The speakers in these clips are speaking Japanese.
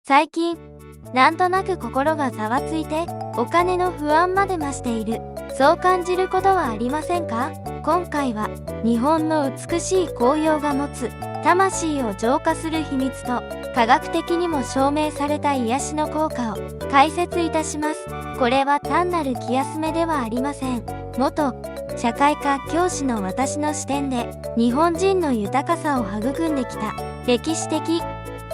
最近、なんとなく心がざわついて、お金の不安まで増している。そう感じることはありませんか？今回は、日本の美しい紅葉が持つ、魂を浄化する秘密と、科学的にも証明された癒しの効果を解説いたします。これは単なる気休めではありません。元社会科教師の私の視点で、日本人の豊かさを育んできた歴史的、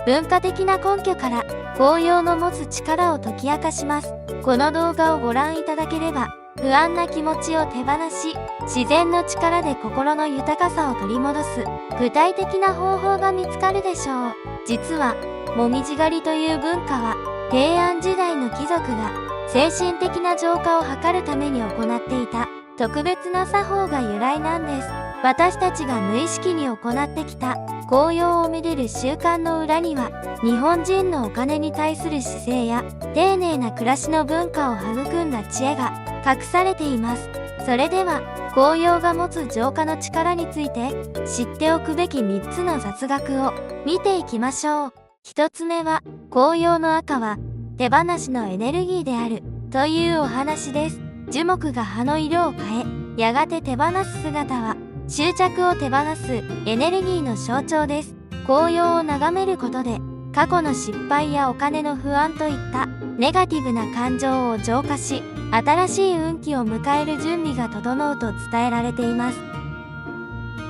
文化的な根拠から紅葉の持つ力を解き明かします。この動画をご覧いただければ、不安な気持ちを手放し、自然の力で心の豊かさを取り戻す具体的な方法が見つかるでしょう。実は、もみじ狩りという文化は、平安時代の貴族が精神的な浄化を図るために行っていた特別な作法が由来なんです。私たちが無意識に行ってきた紅葉をめでる習慣の裏には、日本人のお金に対する姿勢や丁寧な暮らしの文化を育んだ知恵が隠されています。それでは、紅葉が持つ浄化の力について知っておくべき3つの雑学を見ていきましょう。1つ目は、紅葉の赤は手放しのエネルギーであるというお話です。樹木が葉の色を変え、やがて手放す姿は執着を手放すエネルギーの象徴です。紅葉を眺めることで、過去の失敗やお金の不安といったネガティブな感情を浄化し、新しい運気を迎える準備が整うと伝えられています。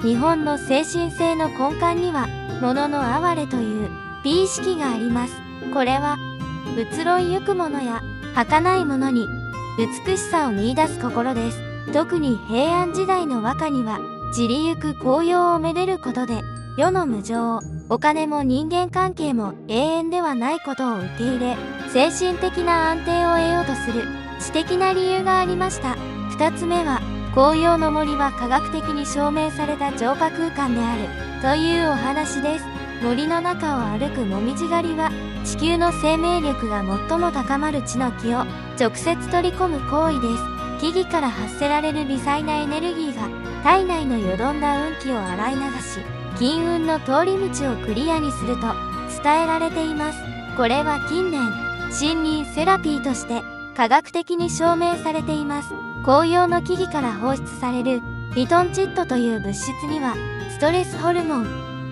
日本の精神性の根幹には、物の哀れという美意識があります。これは、移ろいゆくものや儚いものに美しさを見出す心です。特に平安時代の和歌には、散りゆく紅葉をめでることで、世の無常、お金も人間関係も永遠ではないことを受け入れ、精神的な安定を得ようとする知的な理由がありました。2つ目は、紅葉の森は科学的に証明された浄化空間であるというお話です。森の中を歩くもみじ狩りは、地球の生命力が最も高まる地の木を直接取り込む行為です。木々から発せられる微細なエネルギーが体内のよどんだ運気を洗い流し、金運の通り道をクリアにすると伝えられています。これは近年、森林セラピーとして科学的に証明されています。紅葉の木々から放出されるリトンチッドという物質には、ストレスホルモン、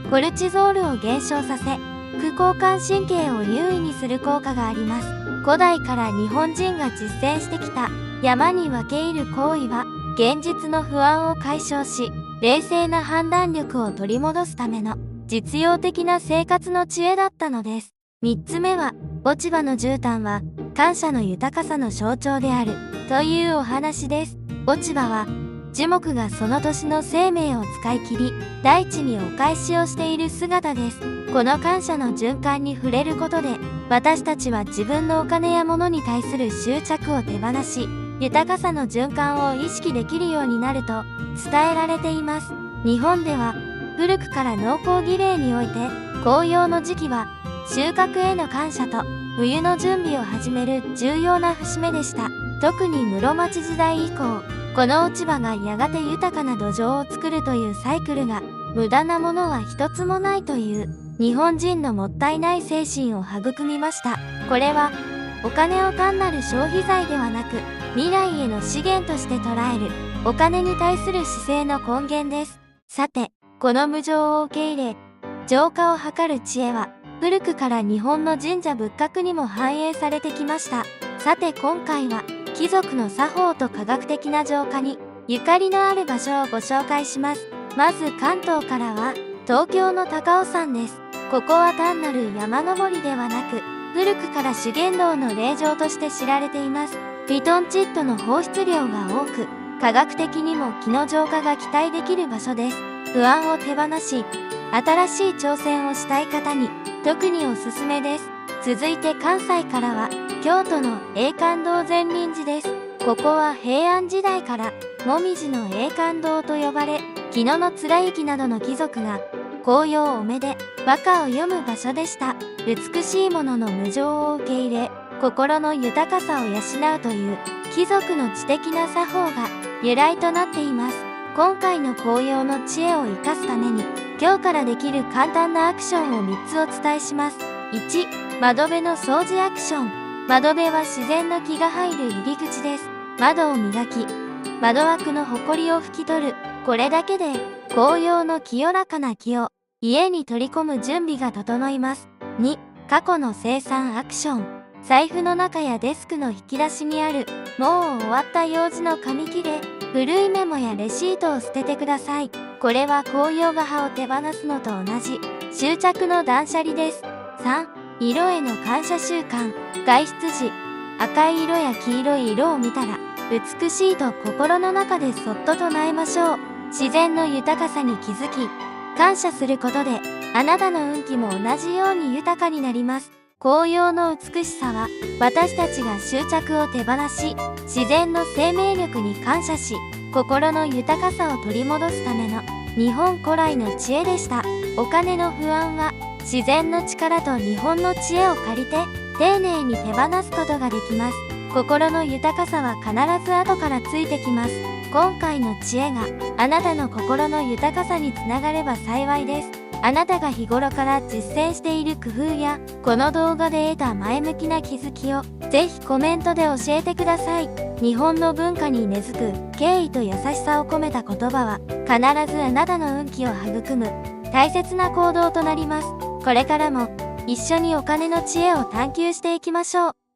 コルチゾールを減少させ、副交感神経を優位にする効果があります。古代から日本人が実践してきた山に分け入る行為は、現実の不安を解消し、冷静な判断力を取り戻すための実用的な生活の知恵だったのです。3つ目は、落ち葉の絨毯は感謝の豊かさの象徴であるというお話です。落ち葉は、樹木がその年の生命を使い切り、大地にお返しをしている姿です。この感謝の循環に触れることで、私たちは自分のお金や物に対する執着を手放し、豊かさの循環を意識できるようになると伝えられています。日本では古くから農耕儀礼において、紅葉の時期は収穫への感謝と冬の準備を始める重要な節目でした。特に室町時代以降、この落ち葉がやがて豊かな土壌を作るというサイクルが、無駄なものは一つもないという日本人のもったいない精神を育みました。これはお金を単なる消費財ではなく、未来への資源として捉えるお金に対する姿勢の根源です。さて、この無常を受け入れ、浄化を図る知恵は、古くから日本の神社仏閣にも反映されてきました。さて今回は、貴族の作法と科学的な浄化にゆかりのある場所をご紹介します。まず関東からは、東京の高尾山です。ここは単なる山登りではなく、古くから修験道の霊場として知られています。リトンチッドの放出量が多く、科学的にも気の浄化が期待できる場所です。不安を手放し、新しい挑戦をしたい方に特におすすめです。続いて関西からは、京都の永観堂善林寺です。ここは平安時代からもみじの永観堂と呼ばれ、紀野貫之などの貴族が紅葉をおめで和歌を読む場所でした。美しいものの無常を受け入れ、心の豊かさを養うという貴族の知的な作法が由来となっています。今回の紅葉の知恵を生かすために、今日からできる簡単なアクションを3つお伝えします。1、窓辺の掃除アクション。窓辺は自然の気が入る入り口です。窓を磨き、窓枠のほこりを拭き取る。これだけで、紅葉の清らかな気を家に取り込む準備が整います。2、過去の清算アクション。財布の中やデスクの引き出しにある、もう終わった用事の紙切れ、古いメモやレシートを捨ててください。これは紅葉が葉を手放すのと同じ、執着の断捨離です。3、色への感謝習慣。外出時、赤い色や黄色い色を見たら、美しいと心の中でそっと唱えましょう。自然の豊かさに気づき、感謝することで、あなたの運気も同じように豊かになります。紅葉の美しさは、私たちが執着を手放し、自然の生命力に感謝し、心の豊かさを取り戻すための日本古来の知恵でした。お金の不安は、自然の力と日本の知恵を借りて、丁寧に手放すことができます。心の豊かさは必ず後からついてきます。今回の知恵があなたの心の豊かさにつながれば幸いです。あなたが日頃から実践している工夫やこの動画で得た前向きな気づきをぜひコメントで教えてください。日本の文化に根付く敬意と優しさを込めた言葉は必ずあなたの運気を育む大切な行動となります。これからも一緒にお金の知恵を探求していきましょう。